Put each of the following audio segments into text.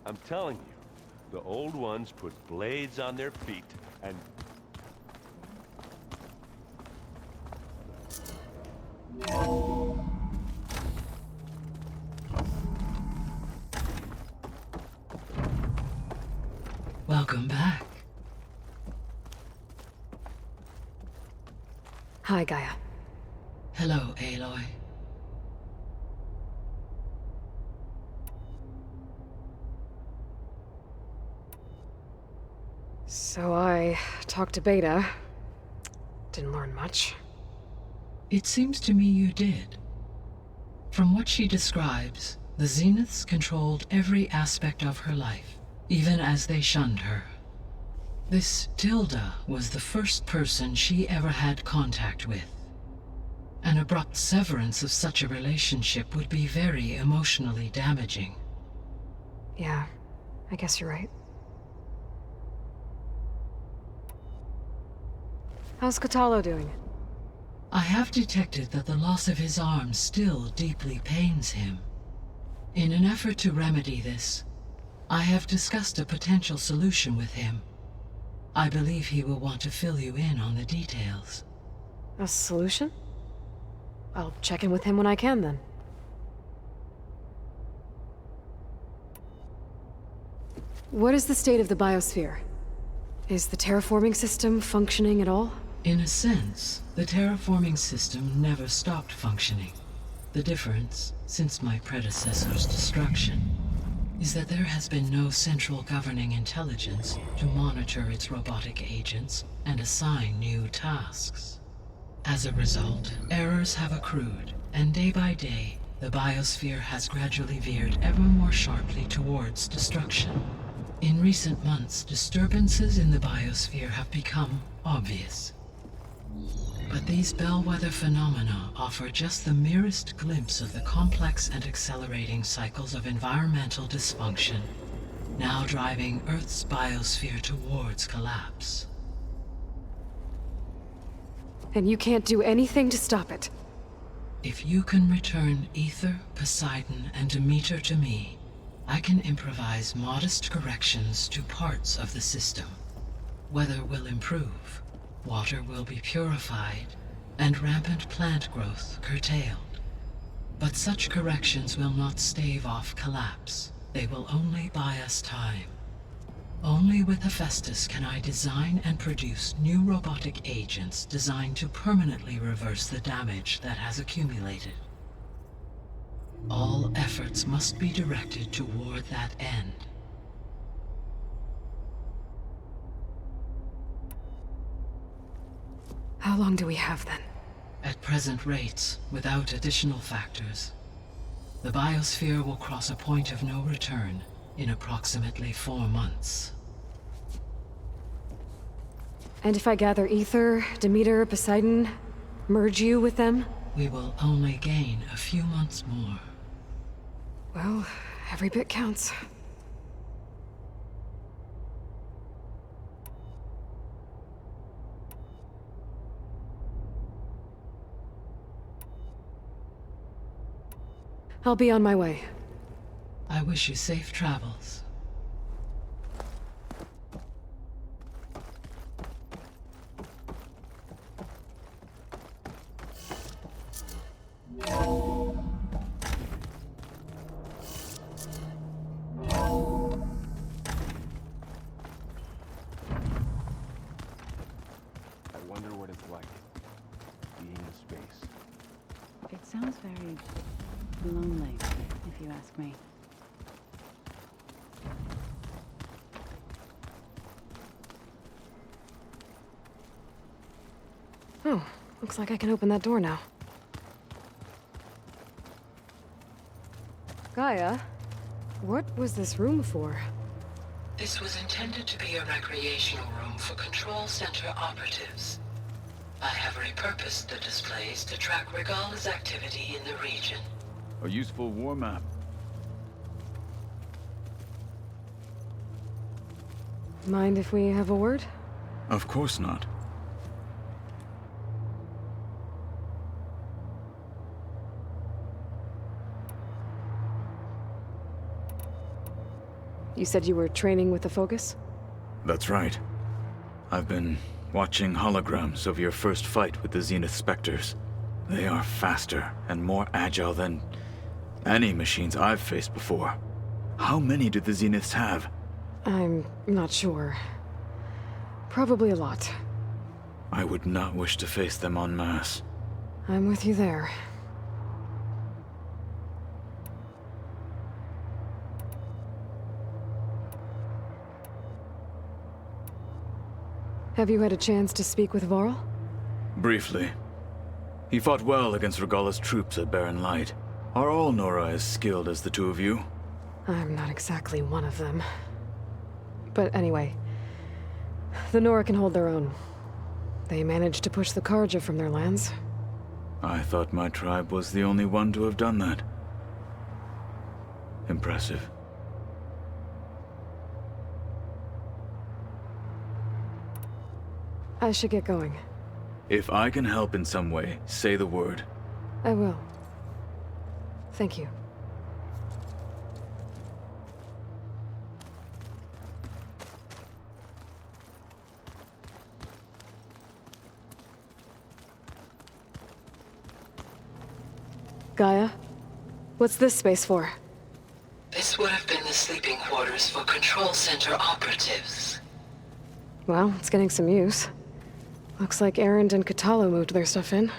I'm telling you, the old ones put blades on their feet and... Welcome back. Hi, Gaia. Hello, Aloy. So I talked to Beta. Didn't learn much. It seems to me you did. From what she describes, the Zeniths controlled every aspect of her life, even as they shunned her. This Tilda was the first person she ever had contact with. An abrupt severance of such a relationship would be very emotionally damaging. Yeah, I guess you're right. How's Catalo doing? I have detected that the loss of his arm still deeply pains him. In an effort to remedy this, I have discussed a potential solution with him. I believe he will want to fill you in on the details. A solution? I'll check in with him when I can, then. What is the state of the biosphere? Is the terraforming system functioning at all? In a sense, the terraforming system never stopped functioning. The difference, since my predecessor's destruction, is that there has been no central governing intelligence to monitor its robotic agents and assign new tasks. As a result, errors have accrued, and day by day, the biosphere has gradually veered ever more sharply towards destruction. In recent months, disturbances in the biosphere have become obvious. But these bellwether phenomena offer just the merest glimpse of the complex and accelerating cycles of environmental dysfunction, now driving Earth's biosphere towards collapse. And you can't do anything to stop it? If you can return Ether, Poseidon, and Demeter to me, I can improvise modest corrections to parts of the system. Weather will improve, water will be purified, and rampant plant growth curtailed. But such corrections will not stave off collapse. They will only buy us time. Only with Hephaestus can I design and produce new robotic agents designed to permanently reverse the damage that has accumulated. All efforts must be directed toward that end. How long do we have, then? At present rates, without additional factors, the biosphere will cross a point of no return in approximately 4 months. And if I gather Ether, Demeter, Poseidon, merge you with them? We will only gain a few months more. Well, every bit counts. I'll be on my way. I wish you safe travels. I wonder what it's like, being in space. It sounds very lonely, if you ask me. Oh, looks like I can open that door now. Gaia, what was this room for? This was intended to be a recreational room for Control Center operatives. I have repurposed the displays to track Regala's activity in the region. A useful war map. Mind if we have a word? Of course not. You said you were training with the Focus? That's right. I've been watching holograms of your first fight with the Zenith Spectres. They are faster and more agile than any machines I've faced before. How many do the Zeniths have? I'm not sure. Probably a lot. I would not wish to face them en masse. I'm with you there. Have you had a chance to speak with Varl? Briefly. He fought well against Regalla's troops at Barren Light. Are all Nora as skilled as the two of you? I'm not exactly one of them. But anyway, the Nora can hold their own. They managed to push the Karja from their lands. I thought my tribe was the only one to have done that. Impressive. I should get going. If I can help in some way, say the word. I will. Thank you. Gaia? What's this space for? This would have been the sleeping quarters for Control Center operatives. Well, it's getting some use. Looks like Erend and Katalo moved their stuff in.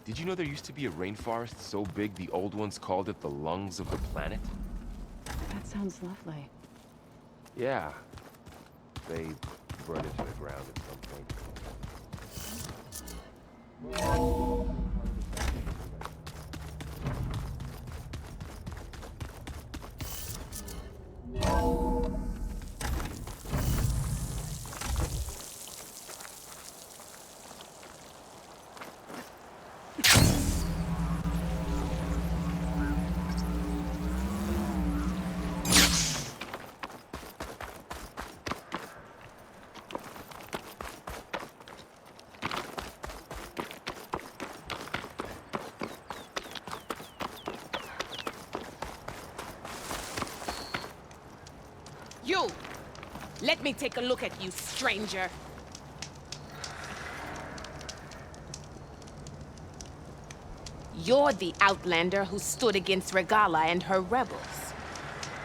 Did you know there used to be a rainforest so big the old ones called it the lungs of the planet? That sounds lovely. Yeah. They burned it to the ground at some point. You! Let me take a look at you, stranger. You're the outlander who stood against Regala and her rebels.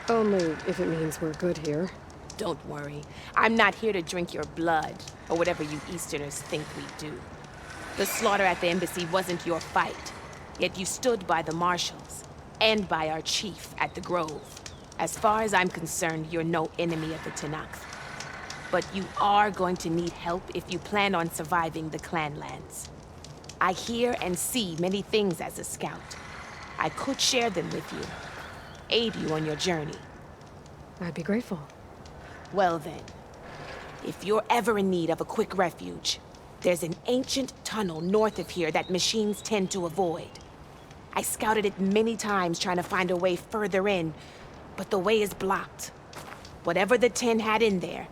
Only if it means we're good here. Don't worry. I'm not here to drink your blood, or whatever you Easterners think we do. The slaughter at the embassy wasn't your fight, yet you stood by the marshals, and by our chief at the Grove. As far as I'm concerned, you're no enemy of the Tenakth. But you are going to need help if you plan on surviving the Clanlands. I hear and see many things as a scout. I could share them with you, aid you on your journey. I'd be grateful. Well then, if you're ever in need of a quick refuge, there's an ancient tunnel north of here that machines tend to avoid. I scouted it many times trying to find a way further in, but the way is blocked. Whatever the Ten had in there,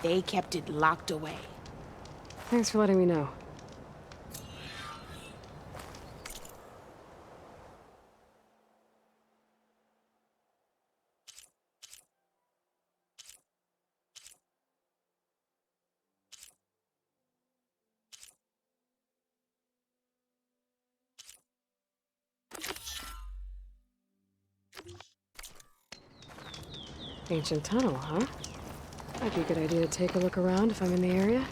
they kept it locked away. Thanks for letting me know. Ancient tunnel, huh? Might be a good idea to take a look around if I'm in the area.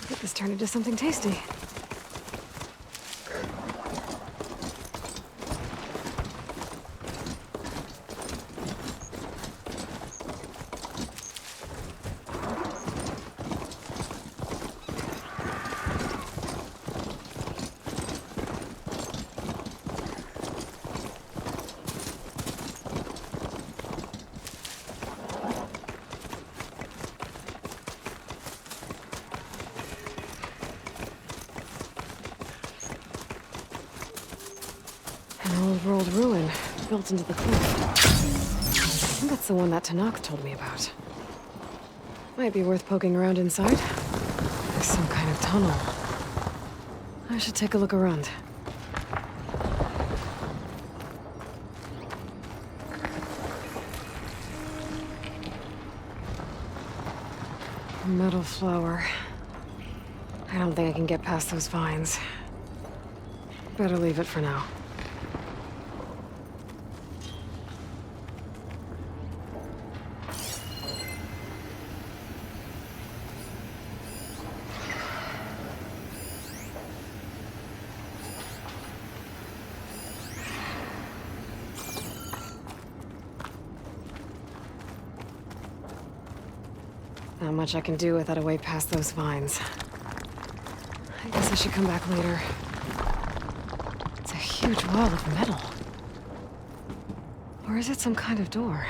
Get this turned into something tasty. An old-world ruin built into the cliff. I think that's the one that Tenakth told me about. Might be worth poking around inside. There's some kind of tunnel. I should take a look around. Metal flower. I don't think I can get past those vines. Better leave it for now. Not much I can do without a way past those vines. I guess I should come back later. It's a huge wall of metal. Or is it some kind of door?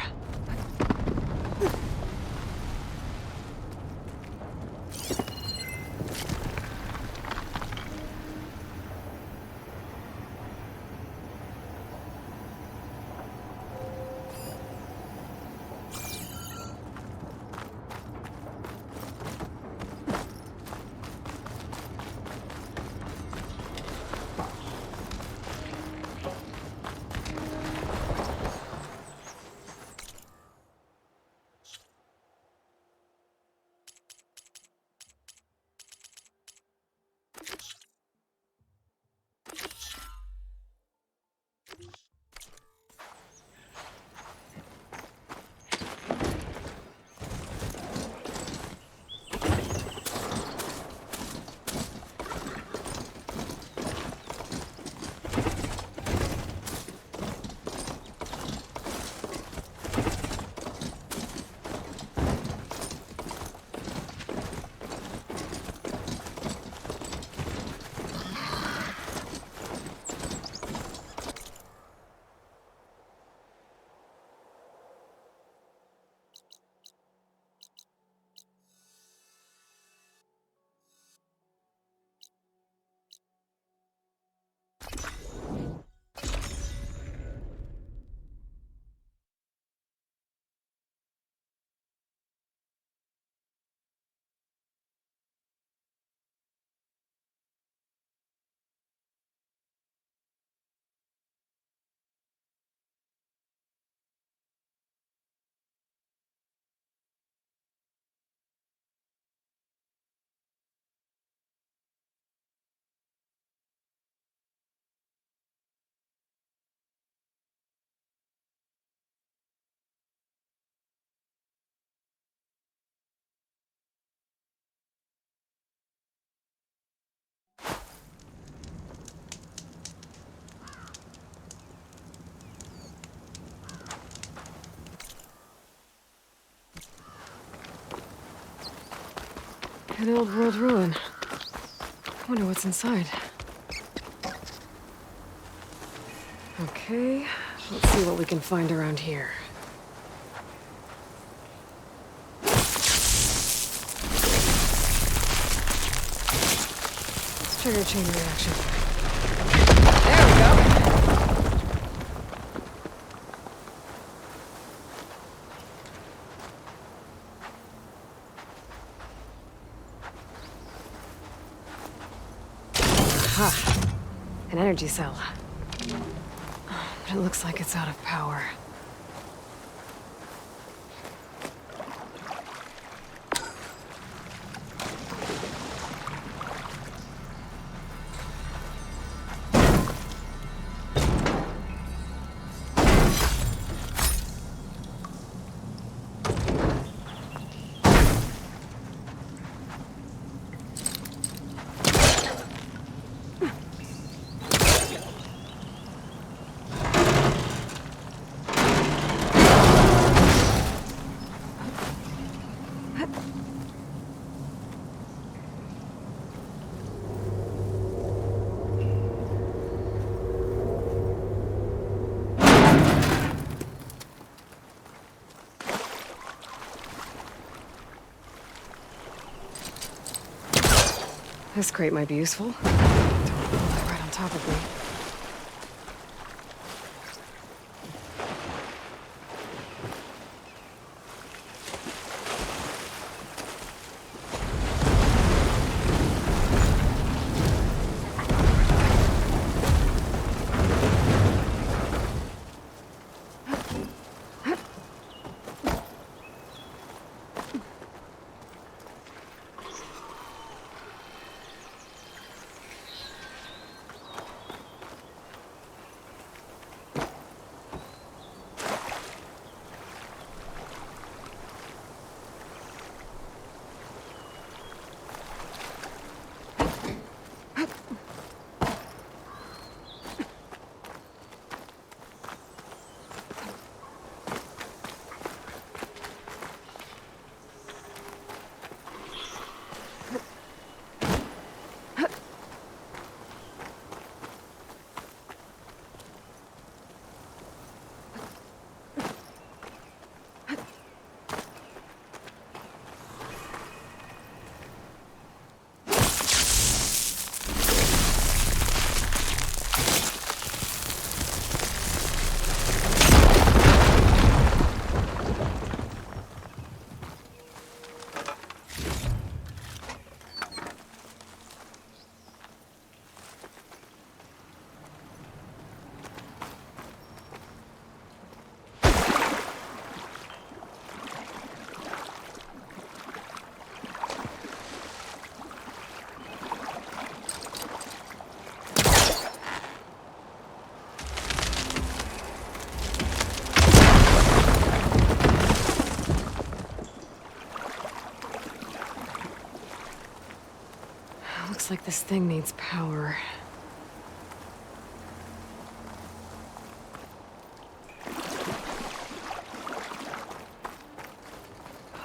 An old world ruin. Wonder what's inside. Okay, let's see what we can find around here. Let's trigger chain reaction. There we go! Aha! An energy cell. But it looks like it's out of power. This crate might be useful. Don't pull it right on top of me. Looks like this thing needs power.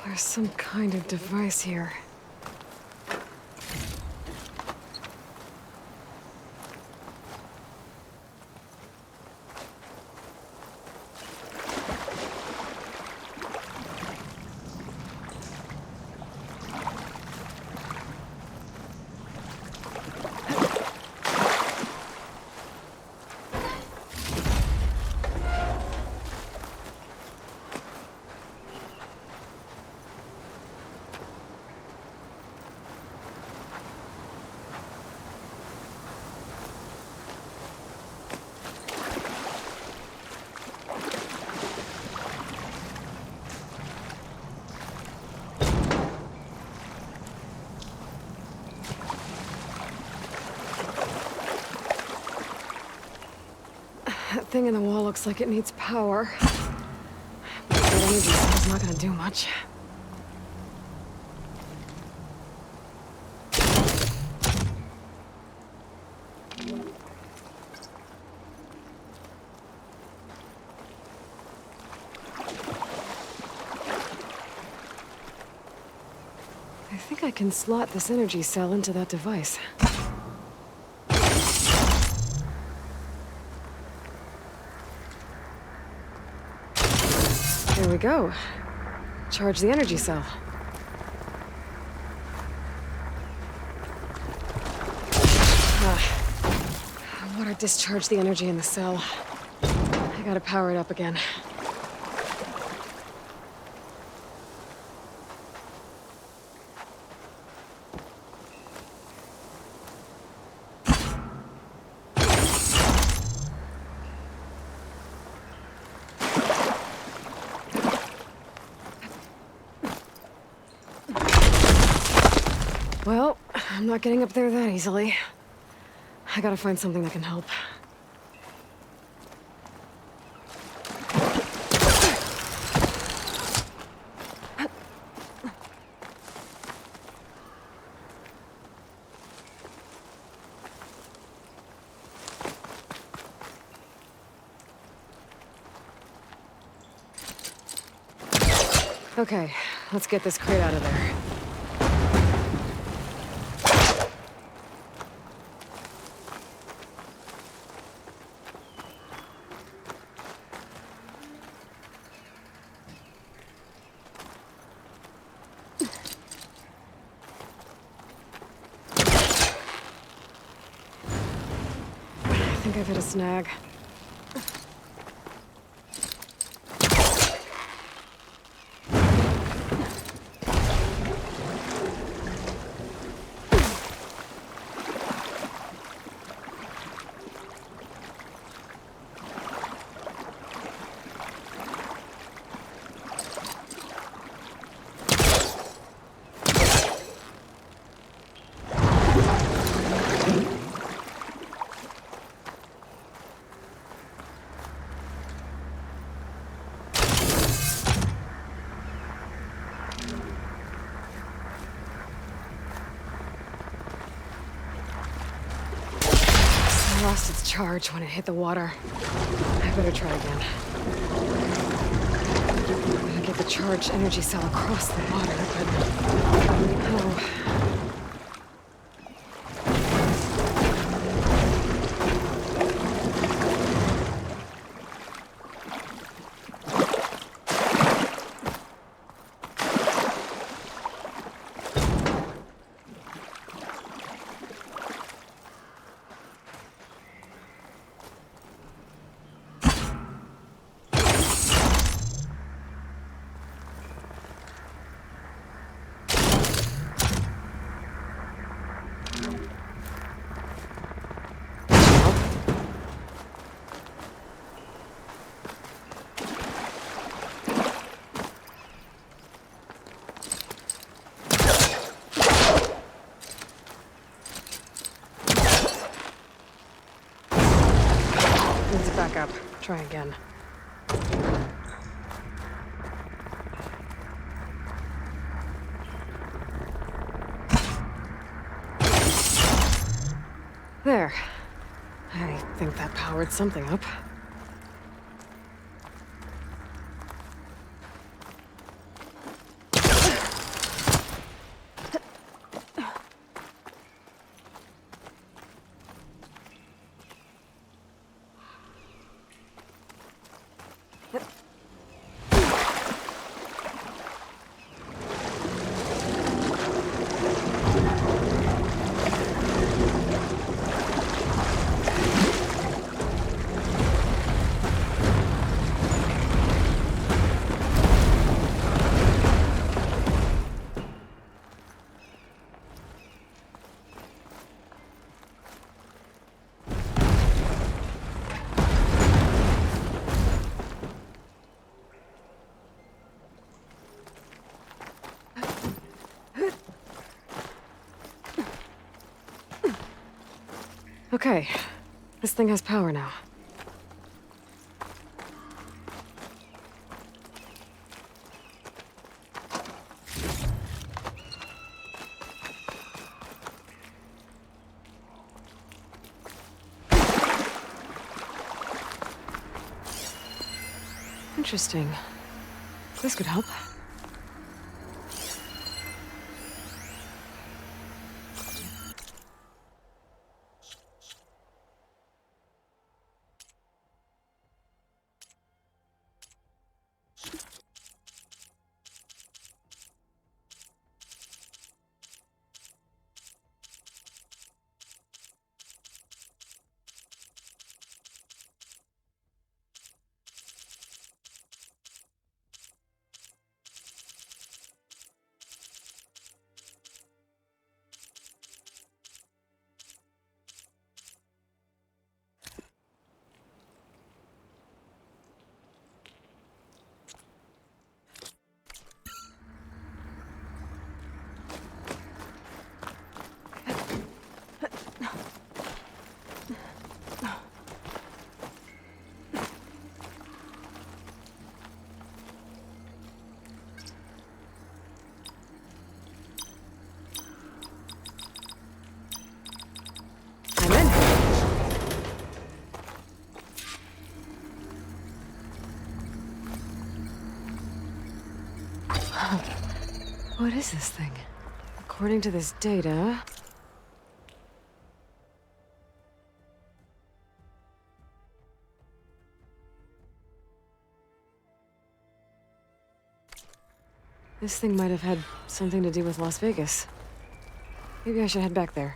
There's some kind of device here. That thing in the wall looks like it needs power. But that energy cell's not gonna do much. I think think I can slot this energy cell into that device. There we go. Charge the energy cell. Water discharged the energy in the cell. I gotta power it up again. Well, I'm not getting up there that easily. I gotta find something that can help. Okay, let's get this crate out of there. I think I've hit a snag. Lost its charge when it hit the water. I better try again. I'm gonna get the charged energy cell across the water, but... Oh. Back up. Try again. There. I think that powered something up. Okay, this thing has power now. Interesting. This could help. What is this thing? According to this data... This thing might have had something to do with Las Vegas. Maybe I should head back there.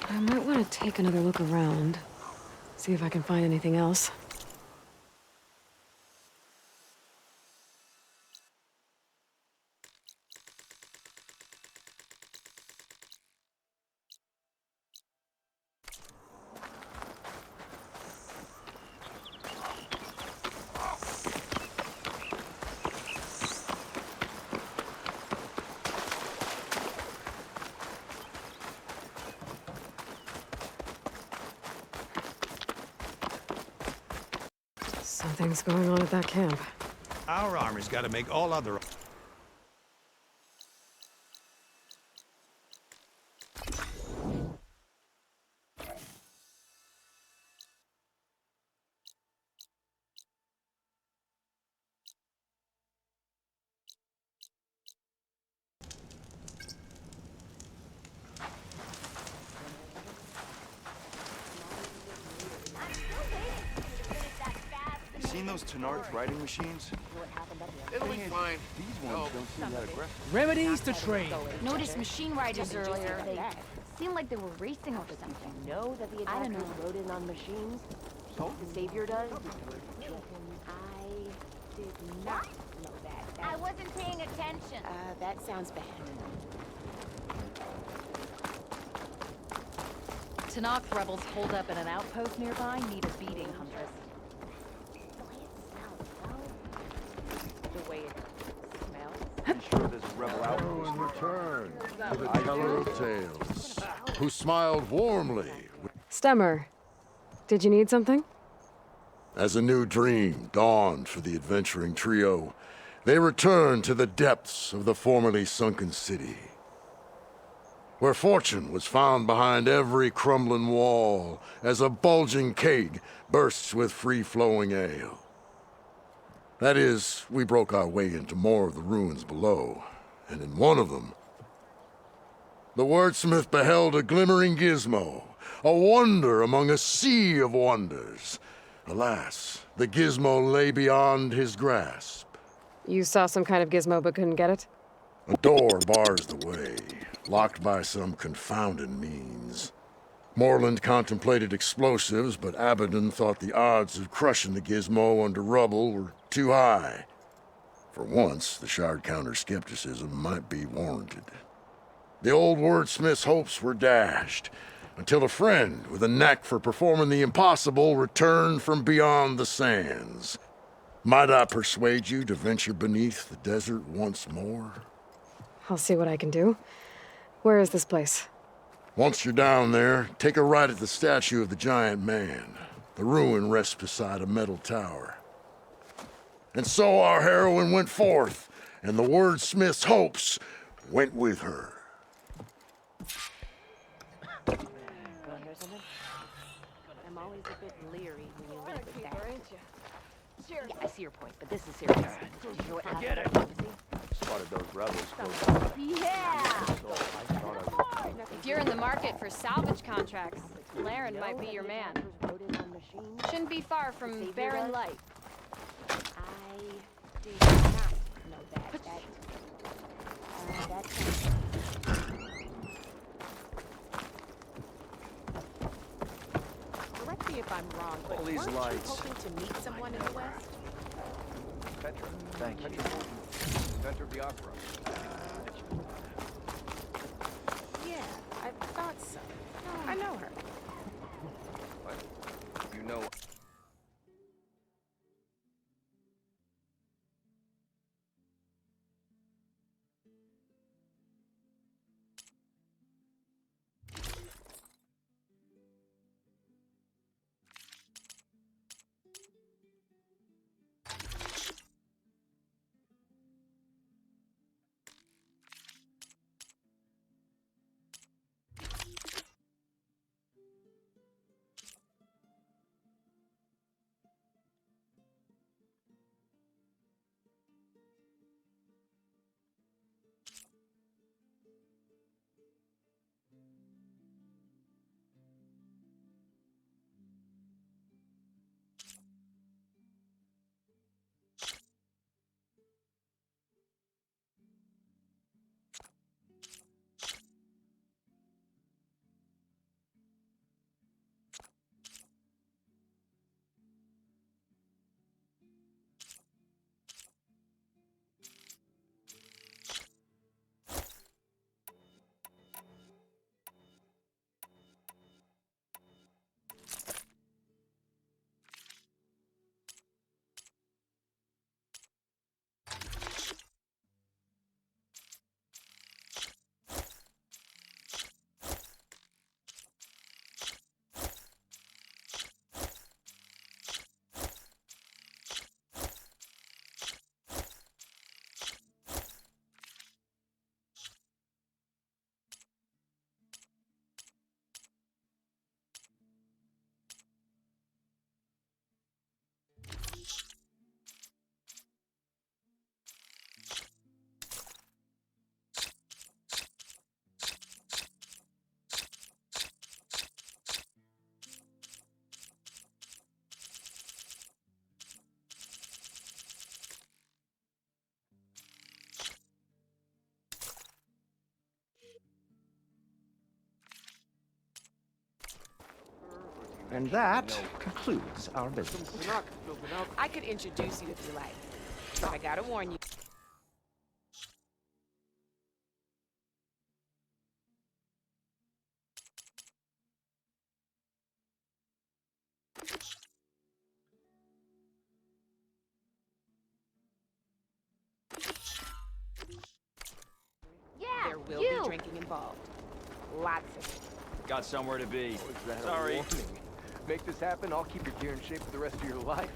I might want to take another look around. See if I can find anything else. Something's going on at that camp. Our army's got to make all other... Seen those Tenarth riding machines? It'll be fine. These ones don't seem that aggressive. Remedies to trade. Noticed machine riders earlier. They seemed like they were racing over something. Know that the attackers rode in on machines? So the Savior does? I did not know that. I wasn't paying attention. That sounds bad. Tanakh rebels hold up in an outpost nearby need a beating, Huntress. The way it smells. Be sure there's a rebel outpost. In return to the teller of tales, who smiled warmly Stemmer, did you need something? as a new dream dawned for the adventuring trio. They returned to the depths of the formerly sunken city, where fortune was found behind every crumbling wall as a bulging keg bursts with free-flowing ale. That is, we broke our way into more of the ruins below, and in one of them, the wordsmith beheld a glimmering gizmo, a wonder among a sea of wonders. Alas, the gizmo lay beyond his grasp. You saw some kind of gizmo but couldn't get it? A door bars the way, locked by some confounding means. Moreland contemplated explosives, but Abaddon thought the odds of crushing the gizmo under rubble were too high. For once, the shard counter's skepticism might be warranted. The old wordsmith's hopes were dashed, until a friend with a knack for performing the impossible returned from beyond the sands. Might I persuade you to venture beneath the desert once more? I'll see what I can do. Where is this place? Once you're down there, take a right at the statue of the giant man. The ruin rests beside a metal tower. And so our heroine went forth, and the wordsmith's hopes went with her. I'm always a bit leery when you look at that. Yeah, I see your point, but this is serious. Do you know what happened at the embassy? spotted those rebels close by. Yeah! So I thought I would... If you're in the market for salvage contracts, Laren might be your man. Shouldn't be far from Barren Light. I did not know that. Correct me if I'm wrong, but All these weren't lights. you hoping to meet someone in the West? Petra, Thank you. Petra, inventor of the opera. Yeah, I thought so. I know her. But you know... And that concludes our business. I could introduce you if you like, but I gotta warn you. Yeah, There will be drinking involved. Lots of it. Got somewhere to be. Sorry. Make this happen, I'll keep your gear in shape for the rest of your life.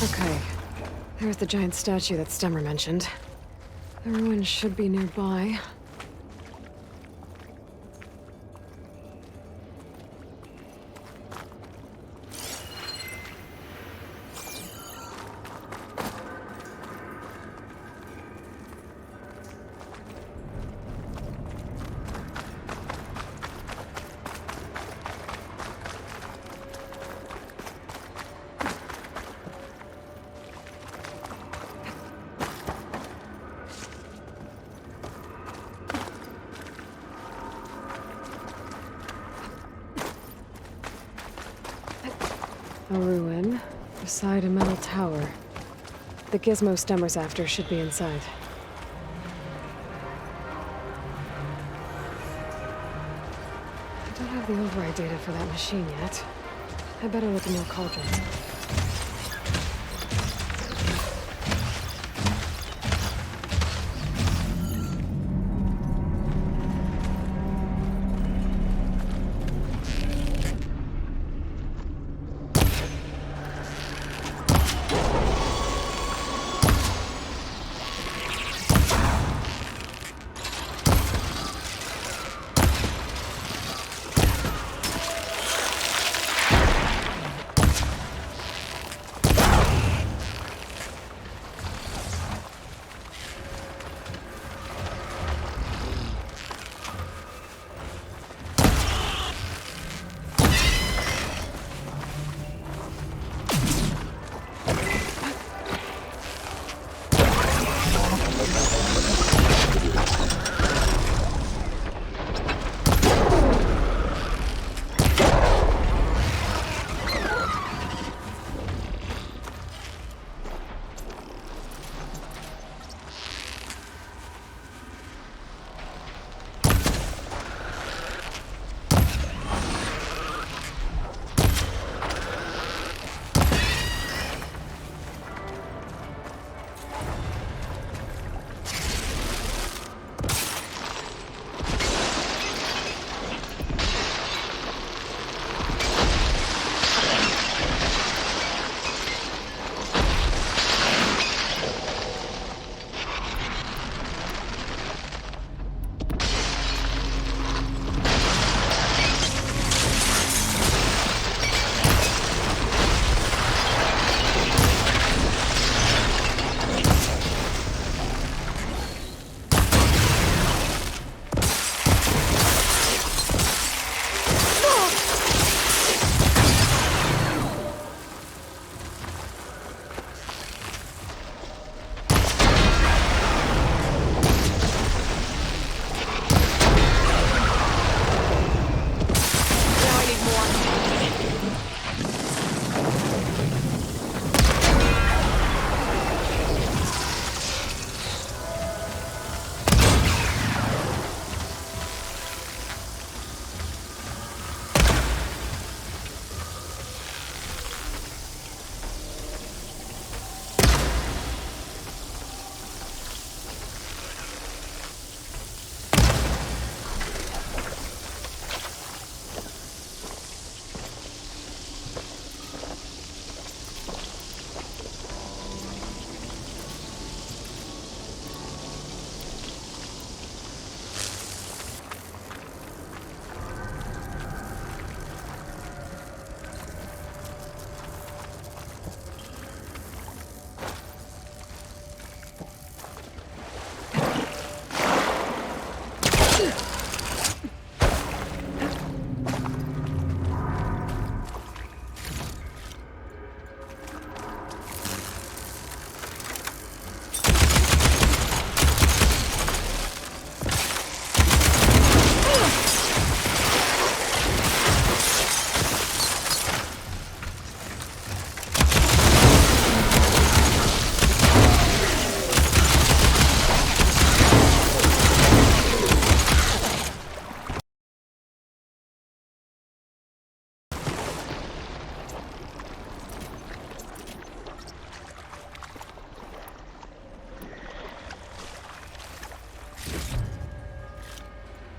Okay, There's the giant statue that Stemmer mentioned. The ruin should be nearby. A ruin beside a metal tower. The gizmo Stemmer's after should be inside. I don't have the override data for that machine yet. I better look in more cauldrons.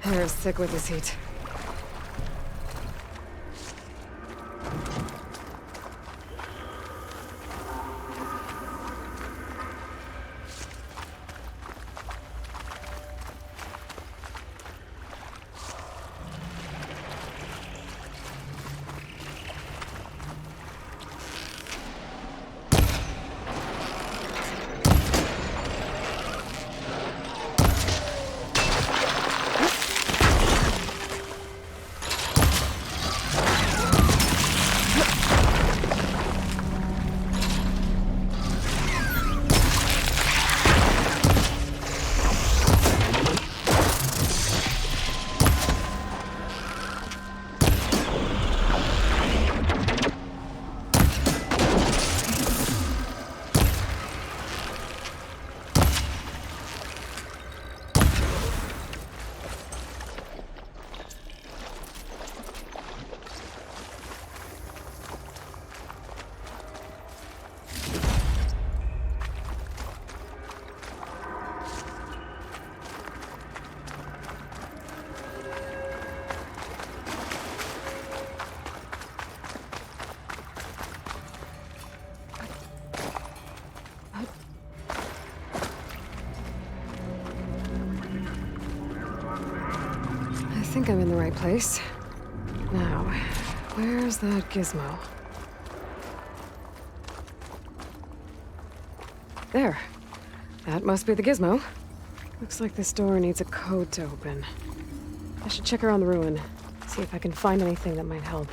Hair is thick with this heat. think I'm in the right place. Now, where's that gizmo? There. That must be the gizmo. Looks like this door needs a code to open. I should check around the ruin, see if I can find anything that might help.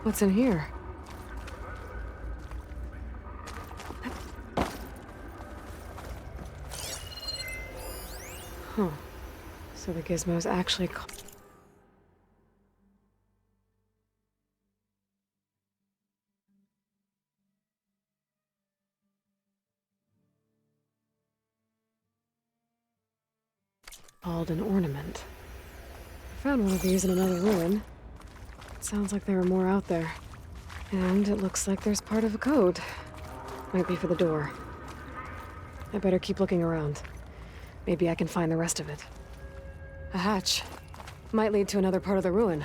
What's in here? Huh. So the gizmo's actually called an ornament. I found one of these in another ruin. Sounds like there are more out there. And it looks like there's part of a code. Might be for the door. I better keep looking around. Maybe I can find the rest of it. A hatch. Might lead to another part of the ruin.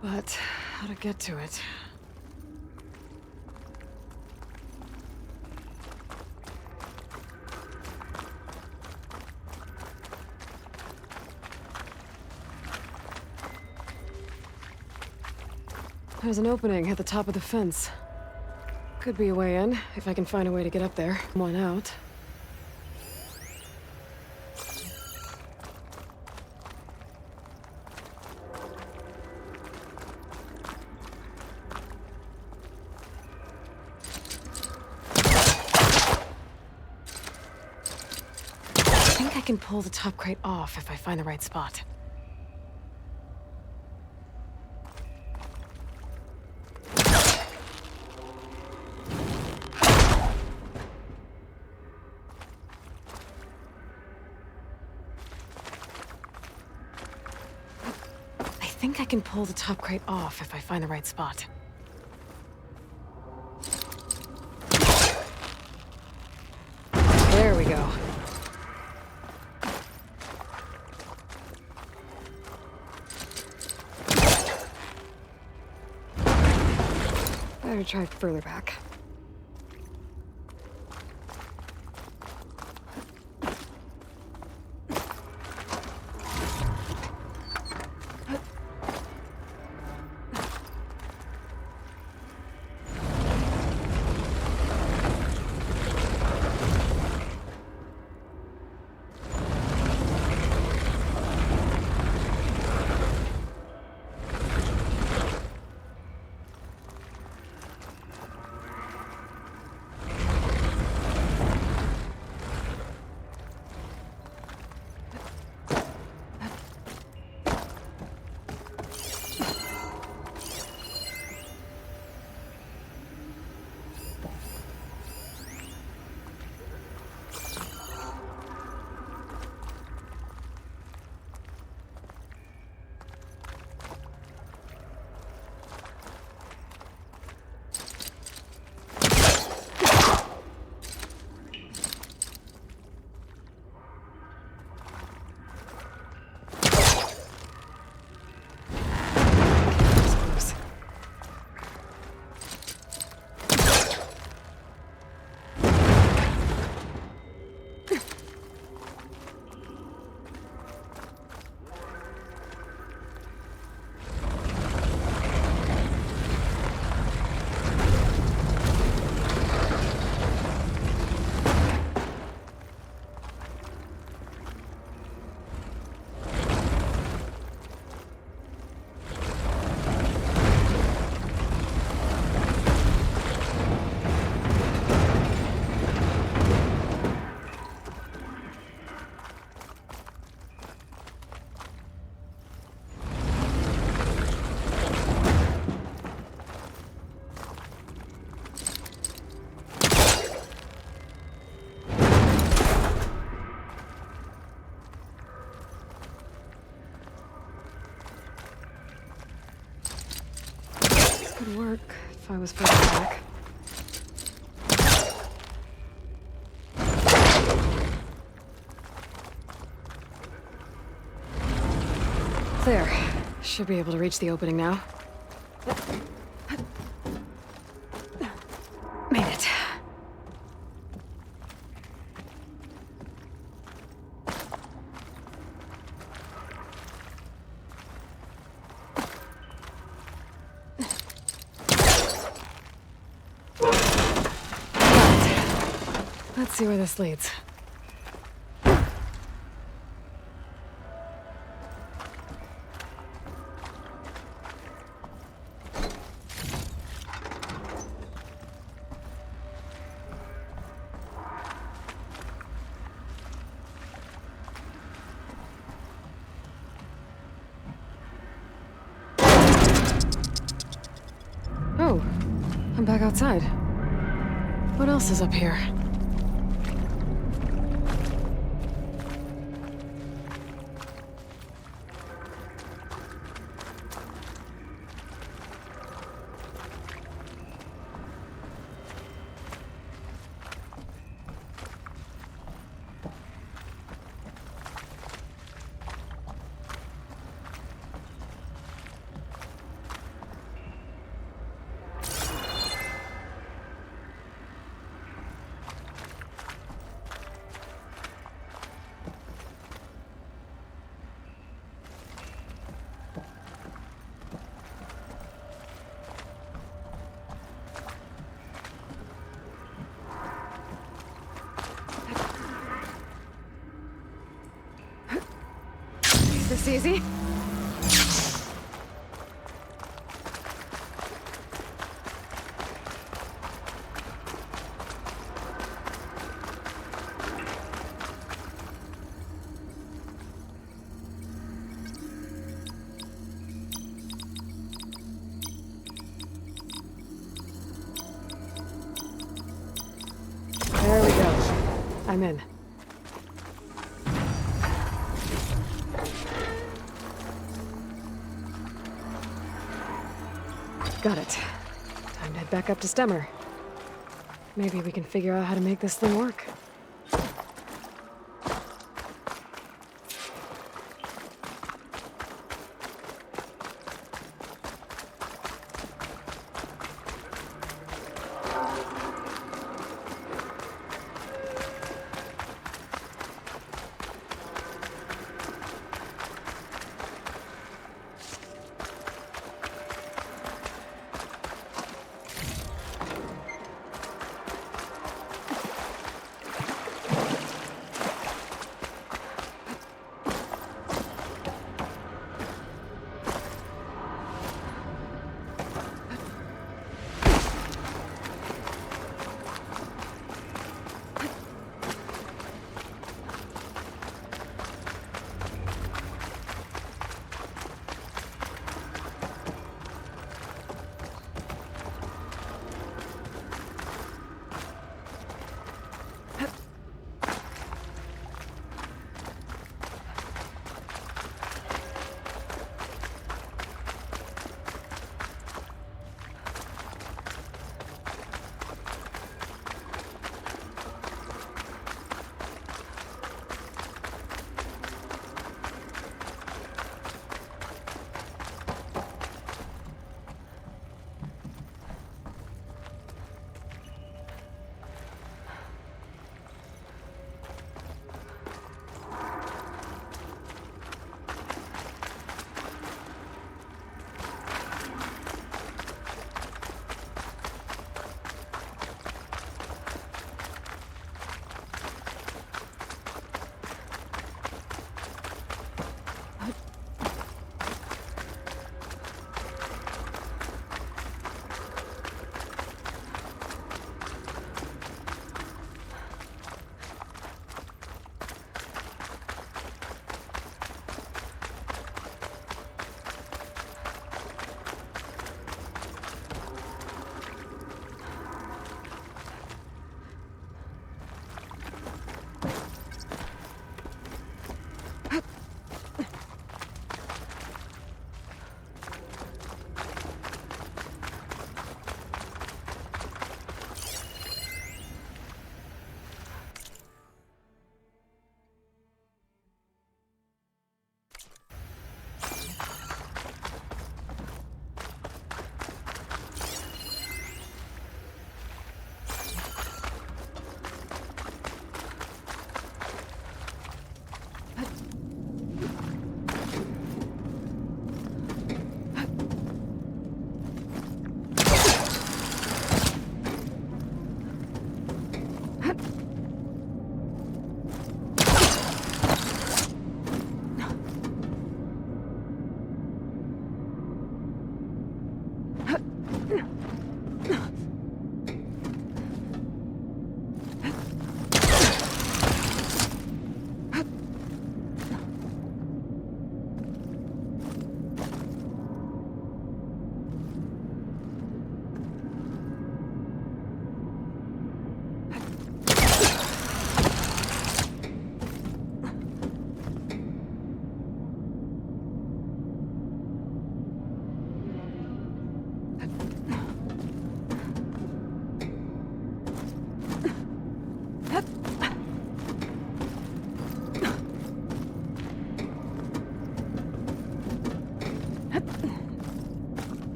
But how to get to it? There's an opening at the top of the fence. Could be a way in, if I can find a way to get up there. One out. I think I can pull the top crate off if I find the right spot. I think I can pull the top crate off if I find the right spot. There we go. Better try further back. Could work if I was further back. There. Should be able to reach the opening now. Made it. Let's see where this leads. Oh, I'm back outside. What else is up here? This easy? There we go. I'm in. Got it. Time to head back up to Stemmer. Maybe we can figure out how to make this thing work.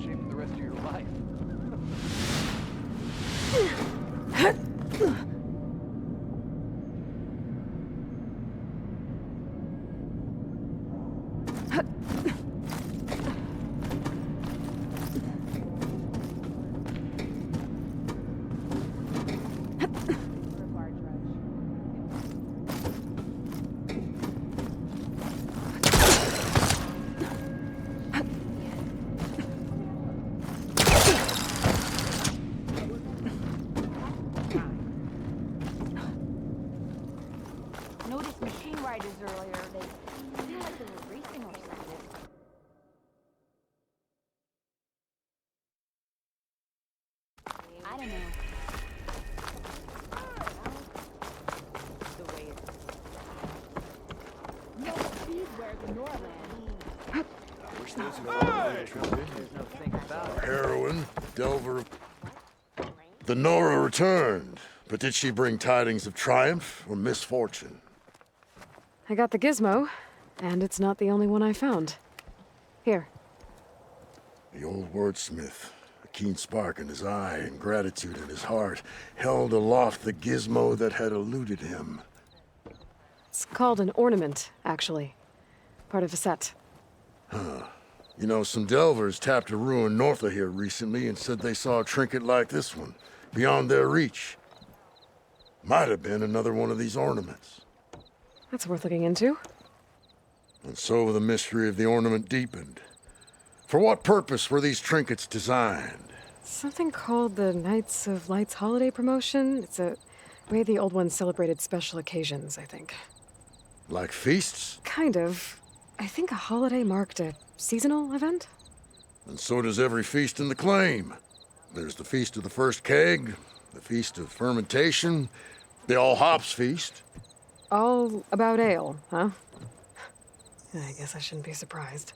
shape for the rest of your life. Noticed machine riders earlier. They feel like they were racing or something. I don't know. The way it's... No speed where the Nora land. I wish there was no transition. There's no thing about it. Heroine, Delver. The Nora returned, but did she bring tidings of triumph or misfortune? I got the gizmo, and it's not the only one I found. Here. The old wordsmith, a keen spark in his eye and gratitude in his heart, held aloft the gizmo that had eluded him. It's called an ornament, actually. Part of a set. Huh. You know, some delvers tapped a ruin north of here recently and said they saw a trinket like this one, beyond their reach. Might have been another one of these ornaments. That's worth looking into. And so the mystery of the ornament deepened. For what purpose were these trinkets designed? Something called the Knights of Light's holiday promotion. It's a way the old ones celebrated special occasions, I think. Like feasts? Kind of. I think a holiday marked a seasonal event. And so does every feast in the claim. There's the Feast of the First Keg, the Feast of Fermentation, the All Hops Feast. All about ale, huh? I guess I shouldn't be surprised.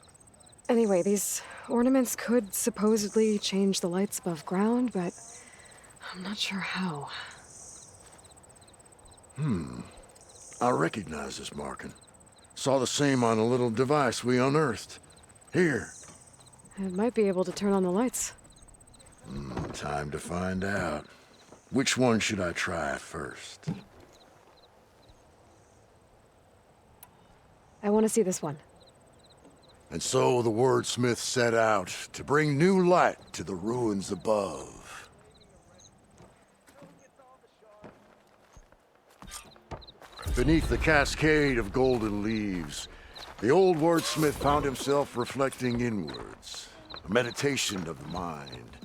Anyway, these ornaments could supposedly change the lights above ground, but I'm not sure how. I recognize this marking. Saw the same on a little device we unearthed. Here. It might be able to turn on the lights. Time to find out. Which one should I try first? I want to see this one. And so the wordsmith set out to bring new light to the ruins above. Beneath the cascade of golden leaves, the old wordsmith found himself reflecting inwards, a meditation of the mind,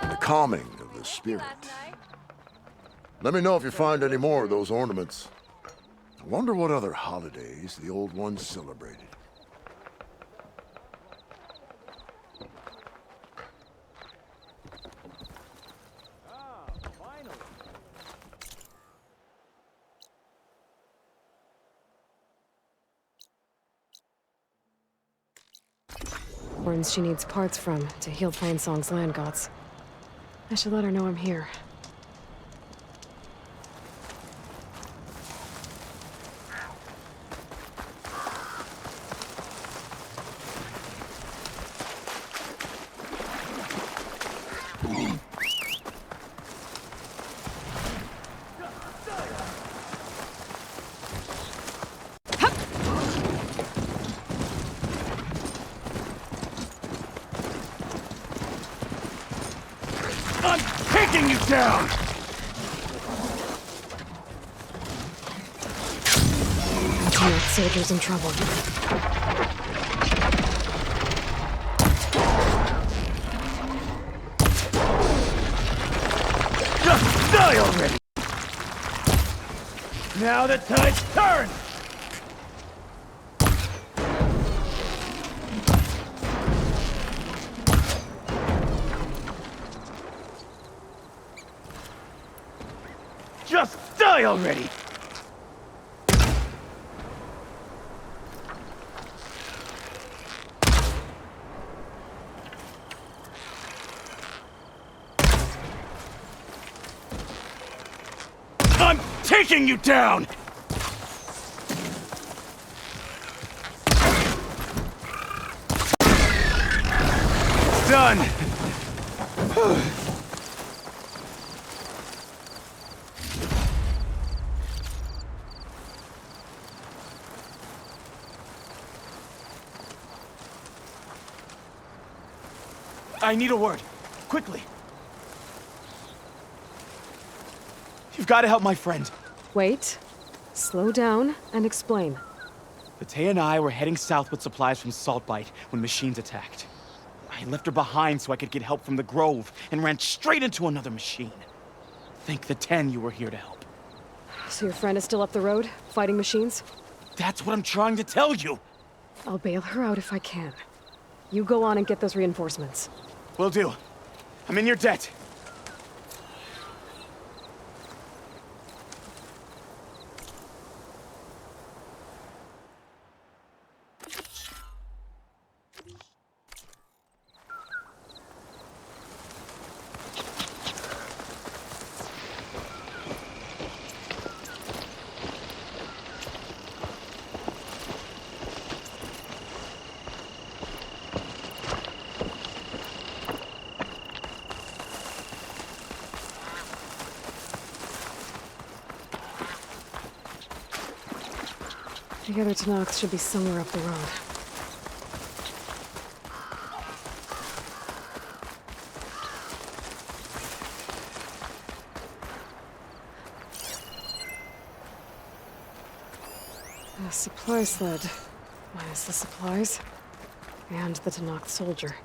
and the calming of the spirit. Let me know if you find any more of those ornaments. I wonder what other holidays the old ones celebrated. Horns she needs parts from to heal Plainsong's land gods. I should let her know I'm here. I'm taking you down! North soldiers in trouble. Just die already! Now the tide's turned! Just die already! I'm taking you down! done. I need a word. Quickly. You've got to help my friend. Wait. Slow down and explain. Battea and I were heading south with supplies from Saltbite when machines attacked. I left her behind so I could get help from the Grove and ran straight into another machine. Thank the 10 you were here to help. So your friend is still up the road, fighting machines? That's what I'm trying to tell you. I'll bail her out if I can. You go on and get those reinforcements. Will do. I'm in your debt. The other Tanoks should be somewhere up the road. A supply sled. Minus the supplies. And the Tanakh soldier.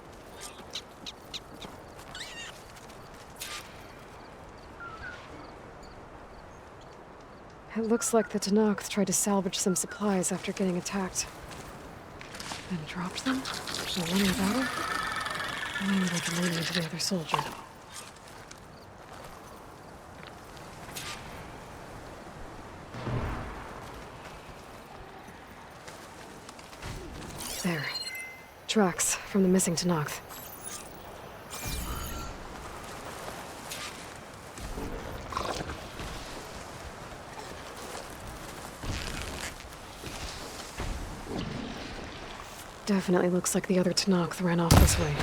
It looks like the Tanakh tried to salvage some supplies after getting attacked. Then dropped them? And won the battle? Maybe they can lead me to the other soldier. There. Tracks from the missing Tanakh. Definitely looks like the other Tanakh ran off this way.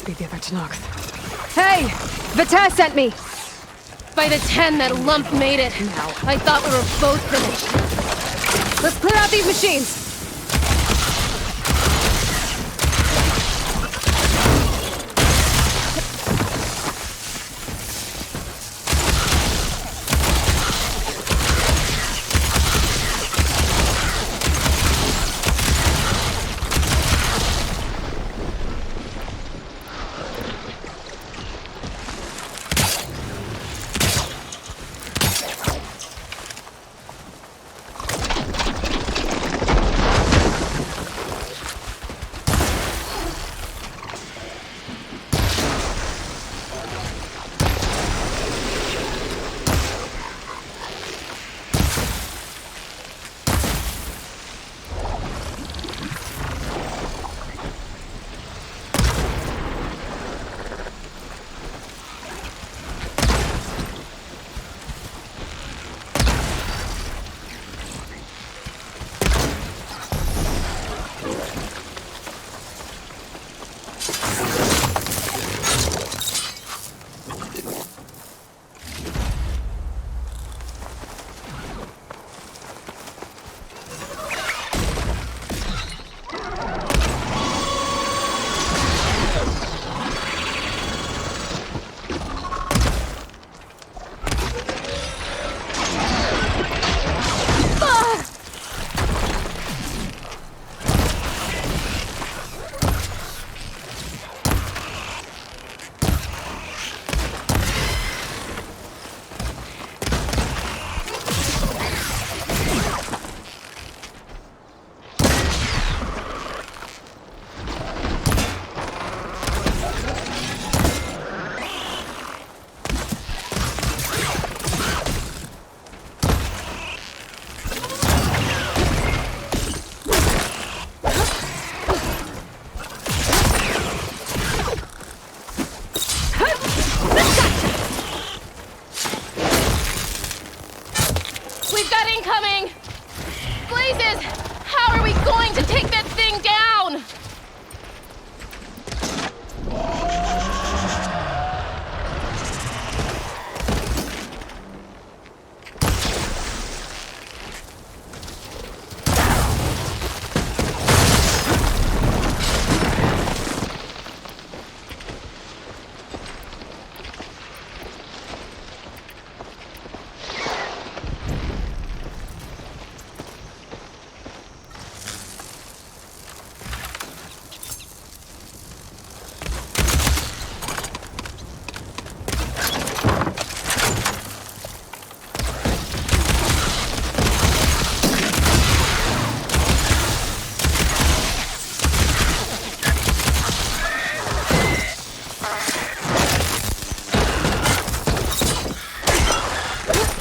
Be the other Tanakh. Hey! Battea sent me! By the 10, that lump made it. Now. I thought we were both finished. Let's clear out these machines! We've got incoming! Blazes! How are we going to take that thing down?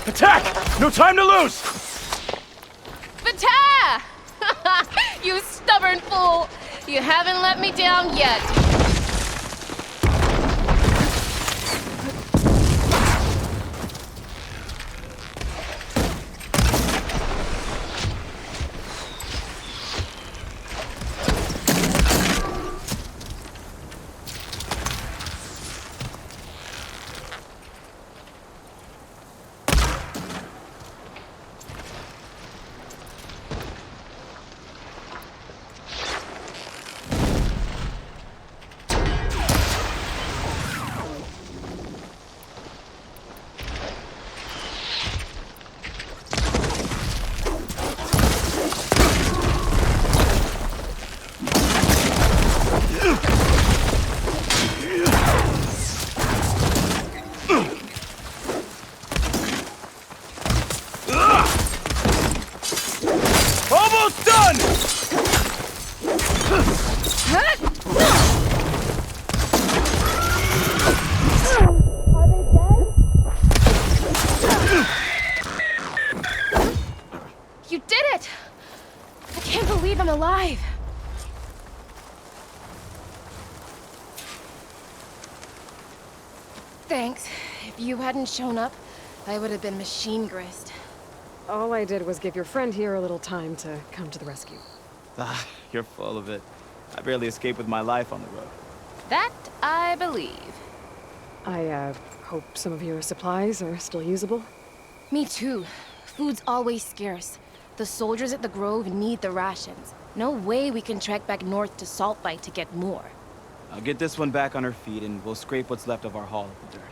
Attack! No time to lose! Vata! You stubborn fool! You haven't let me down yet. Almost done! You did it! I can't believe I'm alive. Thanks. If you hadn't shown up, I would have been machine grist. All I did was give your friend here a little time to come to the rescue. Ah, you're full of it. I barely escaped with my life on the road. That I believe. I, hope some of your supplies are still usable. Me too. Food's always scarce. The soldiers at the Grove need the rations. No way we can trek back north to Saltbite to get more. I'll get this one back on her feet and we'll scrape what's left of our haul of the dirt.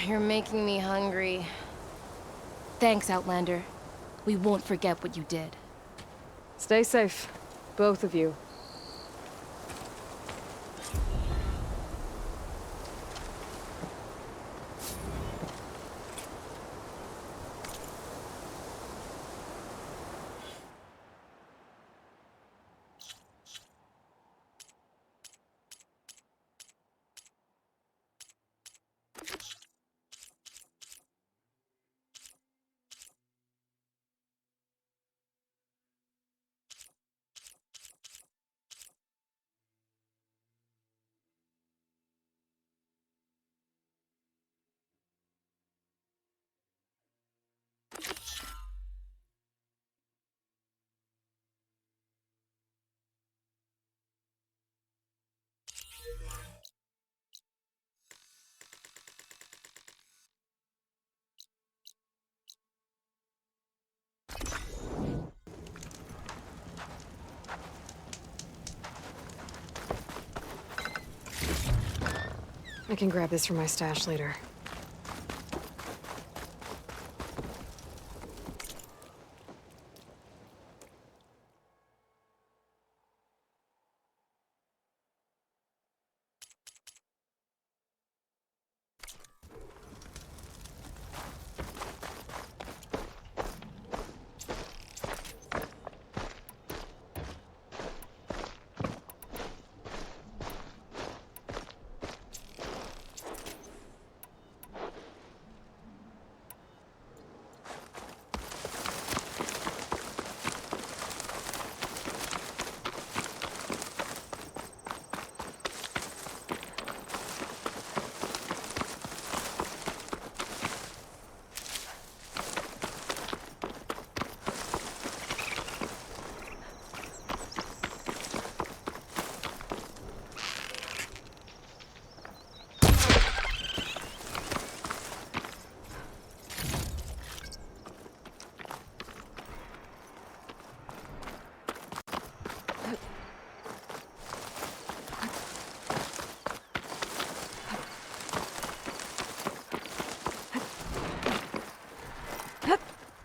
You're making me hungry. Thanks, Outlander. We won't forget what you did. Stay safe, both of you. I can grab this from my stash later.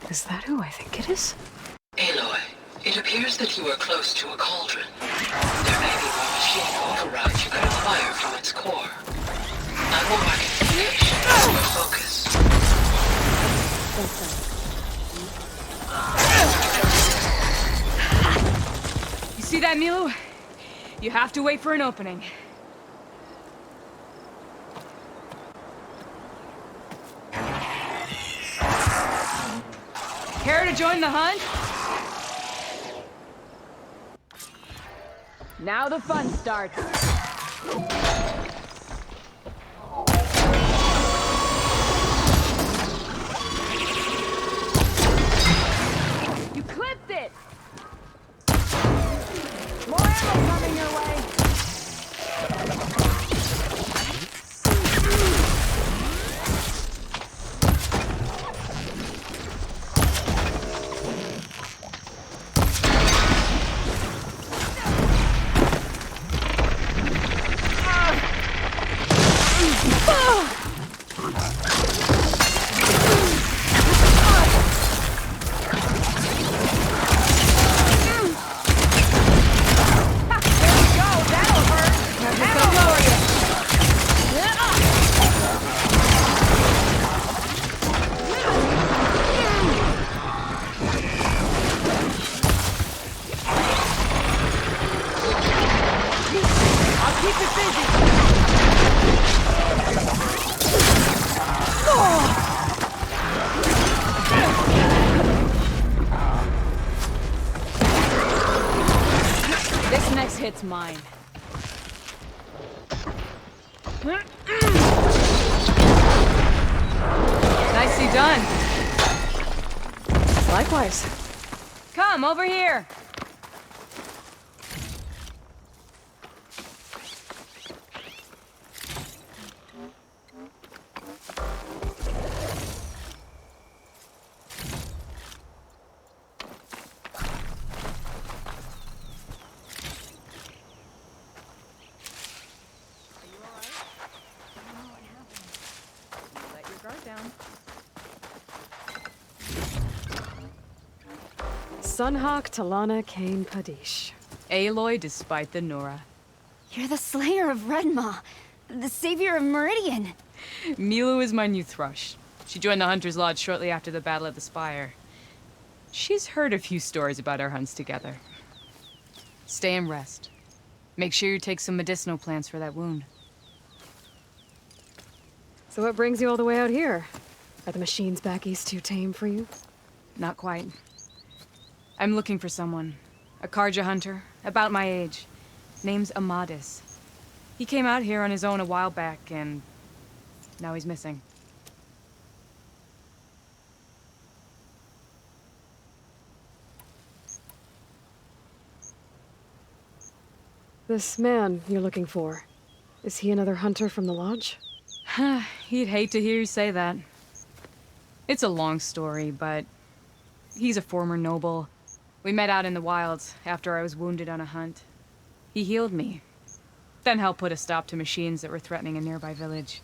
Is that who I think it is? Aloy, it appears that you are close to a cauldron. There may be more machine overrides you can acquire from its core. I will mark information as your focus. You see that, Milu? You have to wait for an opening. Care to join the hunt? Now the fun starts. You clipped it! More ammo coming your way! This next hit's mine. Nicely done. Likewise. Come, over here. Sunhawk Talana Kane Padish. Aloy despite the Nora. You're the slayer of Redmaw, the savior of Meridian. Milu is my new thrush. She joined the Hunter's Lodge shortly after the Battle of the Spire. She's heard a few stories about our hunts together. Stay and rest. Make sure you take some medicinal plants for that wound. So what brings you all the way out here? Are the machines back east too tame for you? Not quite. I'm looking for someone. A Karja hunter, about my age. Name's Amadis. He came out here on his own a while back, and now he's missing. This man you're looking for, is he another hunter from the lodge? He'd hate to hear you say that. It's a long story, but he's a former noble. We met out in the wilds after I was wounded on a hunt. He healed me. then helped put a stop to machines that were threatening a nearby village.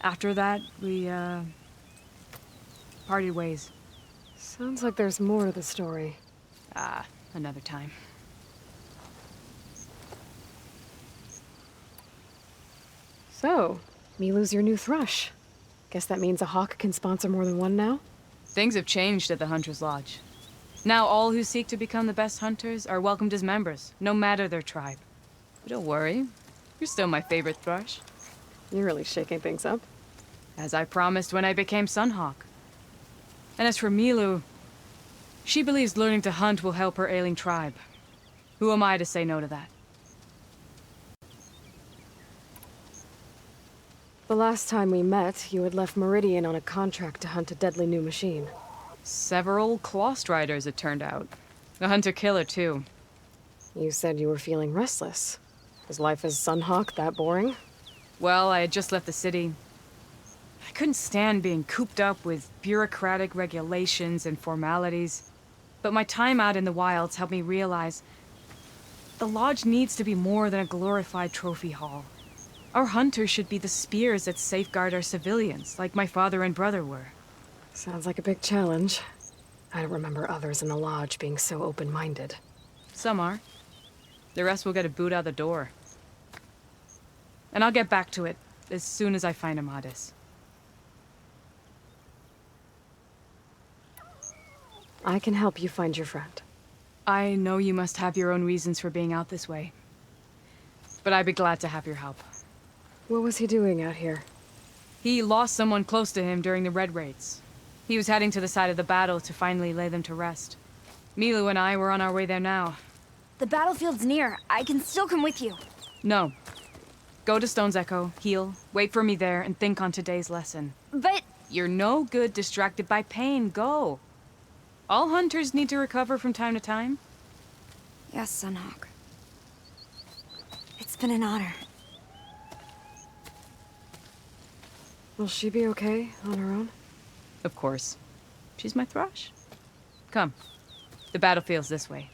After that, we, parted ways. Sounds like there's more to the story. Ah, another time. So, Milu's your new thrush. Guess that means a hawk can sponsor more than one now? Things have changed at the Hunter's Lodge. Now all who seek to become the best hunters are welcomed as members, no matter their tribe. But don't worry, you're still my favorite thrush. You're really shaking things up. As I promised when I became Sunhawk. And as for Milu, she believes learning to hunt will help her ailing tribe. Who am I to say no to that? The last time we met, you had left Meridian on a contract to hunt a deadly new machine. Several Clawstriders, it turned out. A hunter-killer, too. You said you were feeling restless. Was life as Sunhawk that boring? Well, I had just left the city. I couldn't stand being cooped up with bureaucratic regulations and formalities. But my time out in the wilds helped me realize the lodge needs to be more than a glorified trophy hall. Our hunters should be the spears that safeguard our civilians, like my father and brother were. Sounds like a big challenge. I don't remember others in the lodge being so open-minded. Some are. The rest will get a boot out the door. And I'll get back to it as soon as I find Amadis. I can help you find your friend. I know you must have your own reasons for being out this way. But I'd be glad to have your help. What was he doing out here? He lost someone close to him during the Red Raids. He was heading to the side of the battle to finally lay them to rest. Milu and I were on our way there now. The battlefield's near. I can still come with you. No. Go to Stone's Echo, heal, wait for me there, and think on today's lesson. But... You're no good distracted by pain. Go. All hunters need to recover from time to time. Yes, Sunhawk. It's been an honor. Will she be okay on her own? Of course. She's my thrush. Come. The battlefield's this way.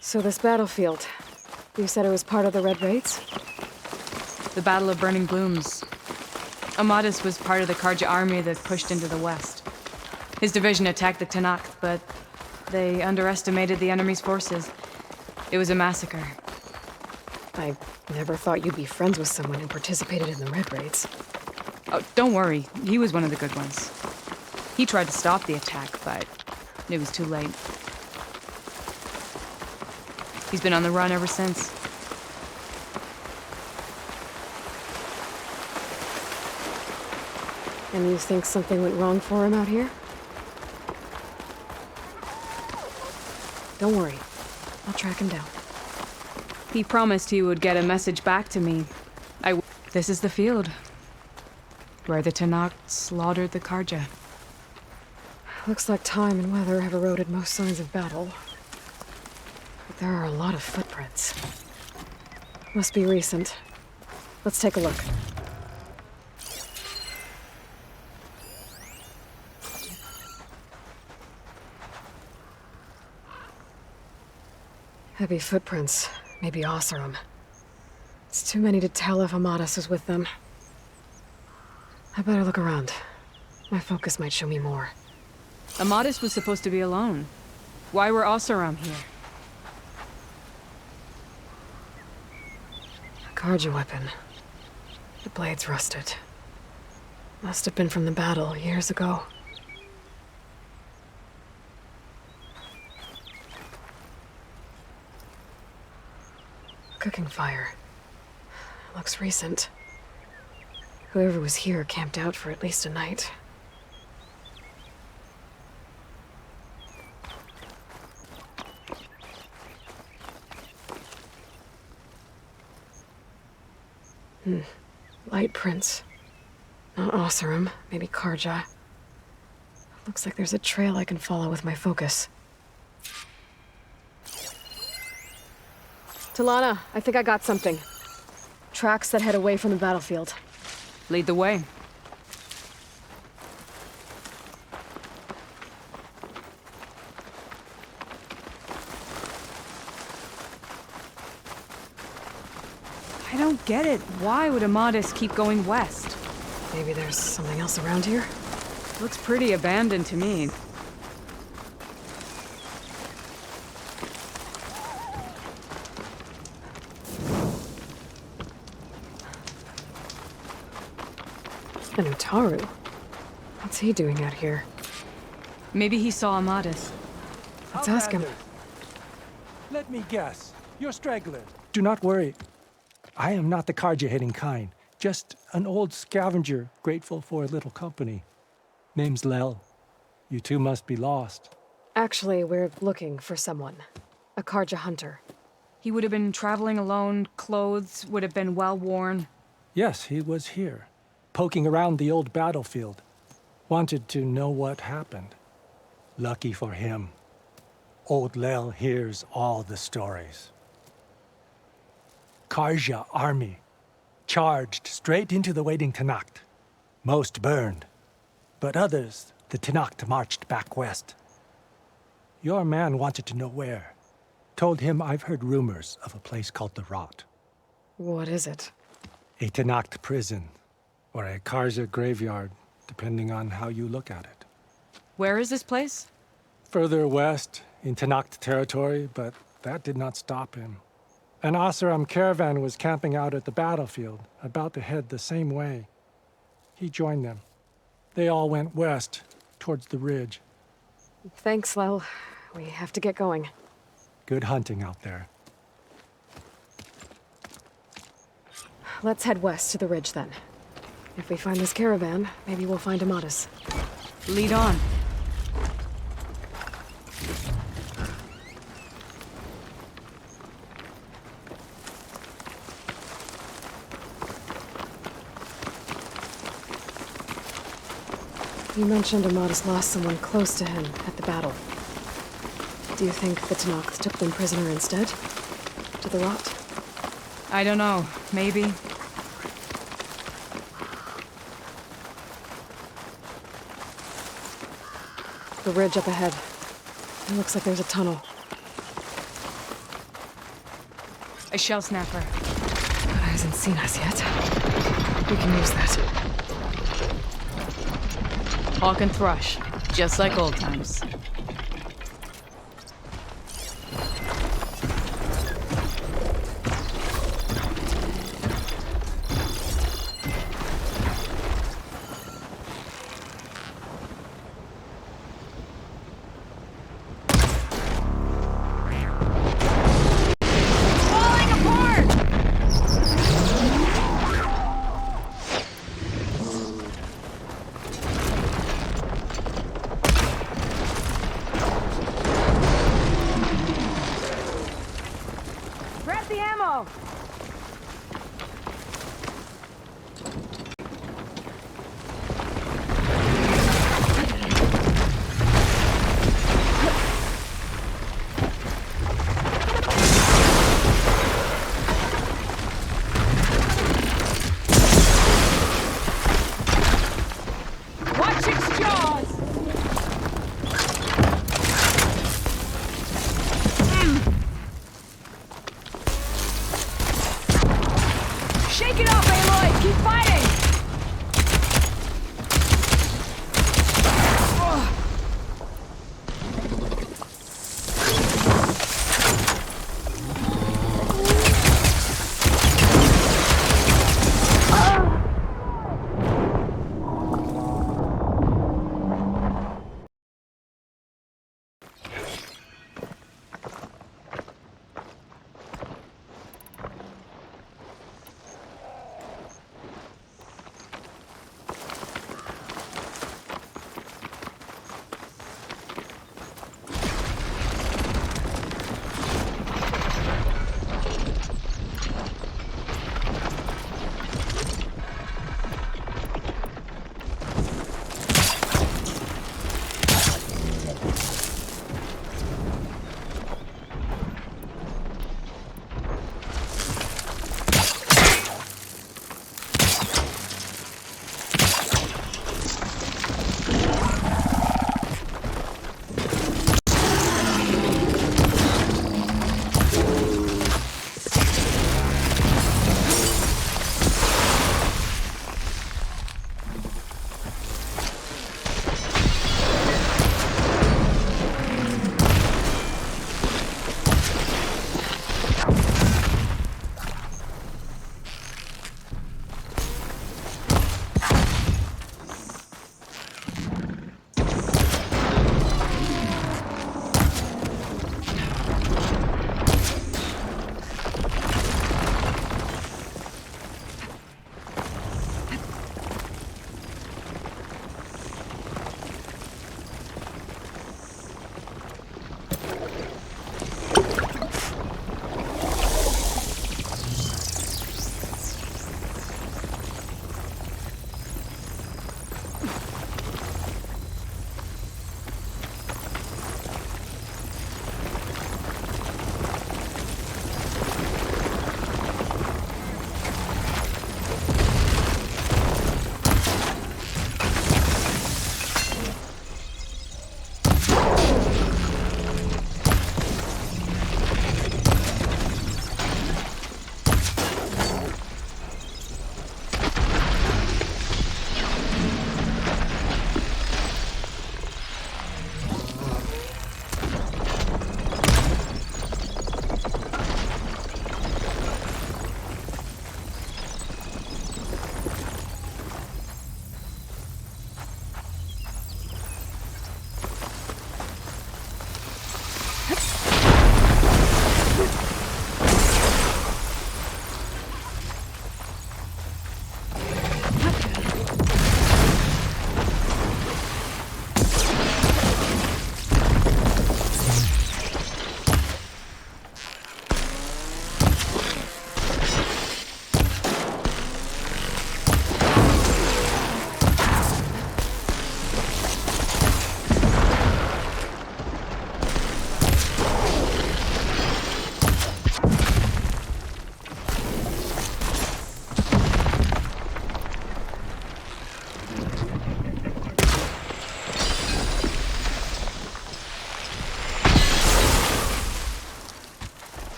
So this battlefield, you said it was part of the Red Raids? The Battle of Burning Blooms. Amadis was part of the Karja army that pushed into the west. His division attacked the Tanakh, but they underestimated the enemy's forces. It was a massacre. I never thought you'd be friends with someone who participated in the Red Raids. Oh, don't worry. He was one of the good ones. He tried to stop the attack, but it was too late. He's been on the run ever since. And you think something went wrong for him out here? Don't worry. I'll track him down. He promised he would get a message back to me. This is the field. Where the Tanakh slaughtered the Karja. Looks like time and weather have eroded most signs of battle. But there are a lot of footprints. Must be recent. Let's take a look. Heavy footprints. Maybe Oseram. It's too many to tell if Amadis is with them. I better look around. My focus might show me more. Amadis was supposed to be alone. Why were Oseram here? A Karja weapon. The blade's rusted. Must have been from the battle years ago. Cooking fire. Looks recent. Whoever was here camped out for at least a night. Light prints. Not Oseram, maybe Karja. Looks like there's a trail I can follow with my focus. Talana, I think I got something. Tracks that head away from the battlefield. Lead the way. I don't get it. Why would Amadis keep going west? Maybe there's something else around here? Looks pretty abandoned to me. And Utaru. What's he doing out here? Maybe he saw Amadis. Let's ask him. Let me guess. You're stragglers. Do not worry. I am not the carja-hating kind. Just an old scavenger grateful for a little company. Name's Lel. You two must be lost. Actually, we're looking for someone. A Karja hunter. He would have been traveling alone, clothes would have been well worn. Yes, he was here, poking around the old battlefield. Wanted to know what happened. Lucky for him, old Lel hears all the stories. Karja army charged straight into the waiting Tanact. Most burned, but others, the Tanact marched back west. Your man wanted to know where. Told him I've heard rumors of a place called the Rot. What is it? A Tanact prison, or a Karja graveyard, depending on how you look at it. Where is this place? Further west, in Tanact territory, but that did not stop him. An Oseram caravan was camping out at the battlefield, about to head the same way. He joined them. They all went west, towards the ridge. Thanks, Lel. We have to get going. Good hunting out there. Let's head west to the ridge, then. If we find this caravan, maybe we'll find Amadis. Lead on. You mentioned Amadis lost someone close to him at the battle. Do you think the Tanact took them prisoner instead? To the Rot? I don't know. Maybe. The ridge up ahead. It looks like there's a tunnel. A shell snapper. But hasn't seen us yet. We can use that. Hawk and thrush, just like old times.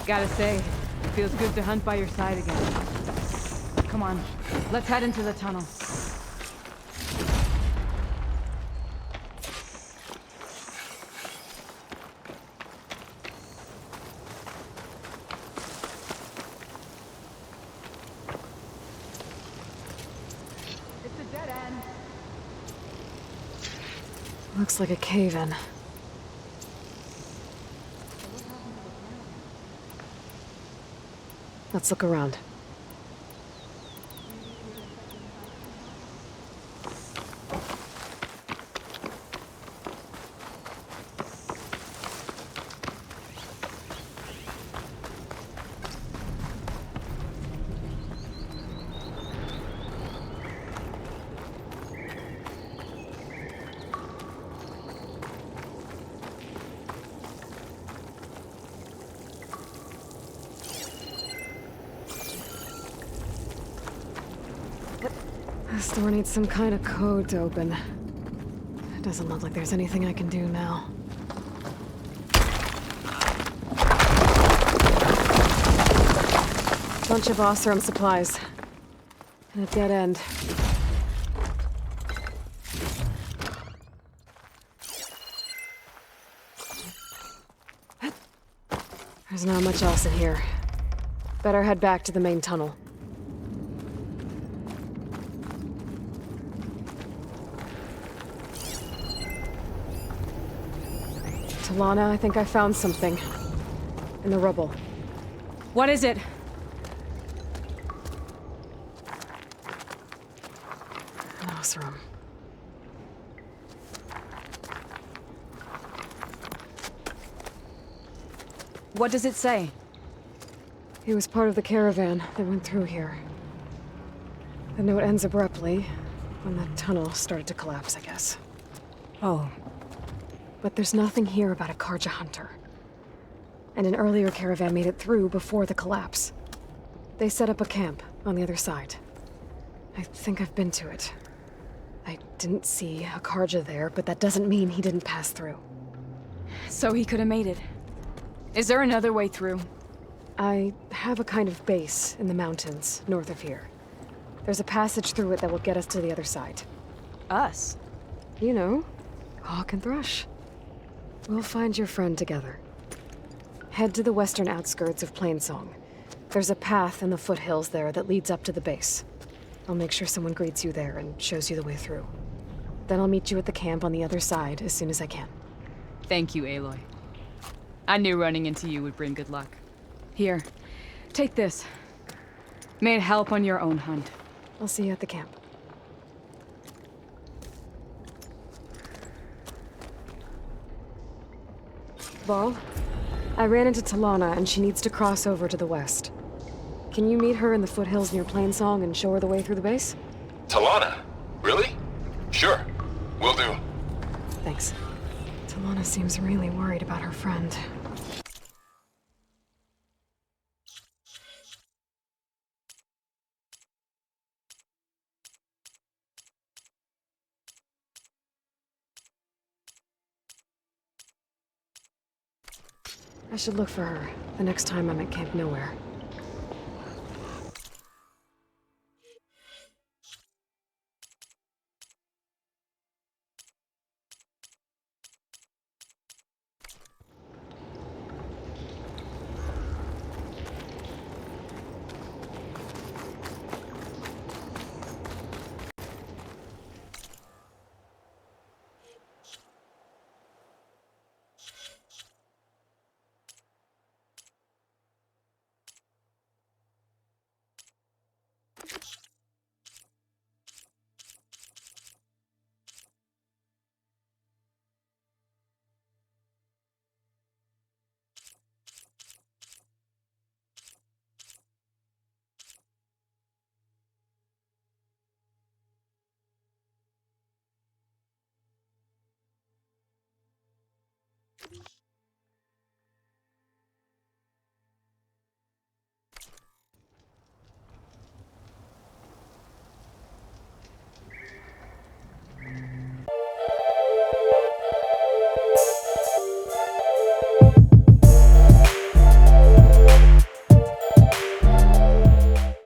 Gotta say, it feels good to hunt by your side again. Come on, let's head into the tunnel. It's a dead end. Looks like a cave-in. Let's look around. This door needs some kind of code to open. It doesn't look like there's anything I can do now. Bunch of Oseram supplies. And a dead end. There's not much else in here. Better head back to the main tunnel. Lana, I think I found something. In the rubble. What is it? An Oseram. What does it say? He was part of the caravan that went through here. The note ends abruptly, when the tunnel started to collapse, I guess. Oh. But there's nothing here about a Karja hunter. And an earlier caravan made it through before the collapse. They set up a camp on the other side. I think I've been to it. I didn't see a Karja there, but that doesn't mean he didn't pass through. So he could have made it. Is there another way through? I have a kind of base in the mountains north of here. There's a passage through it that will get us to the other side. Us? You know, Hawk and Thrush. We'll find your friend together. Head to the western outskirts of Plainsong. There's a path in the foothills there that leads up to the base. I'll make sure someone greets you there and shows you the way through. Then I'll meet you at the camp on the other side as soon as I can. Thank you, Aloy. I knew running into you would bring good luck. Here, take this. May it help on your own hunt. I'll see you at the camp. Val, I ran into Talana and she needs to cross over to the west. Can you meet her in the foothills near Plainsong and show her the way through the base? Talana? Really? Sure. Will do. Thanks. Talana seems really worried about her friend. I should look for her the next time I'm at Camp Nowhere.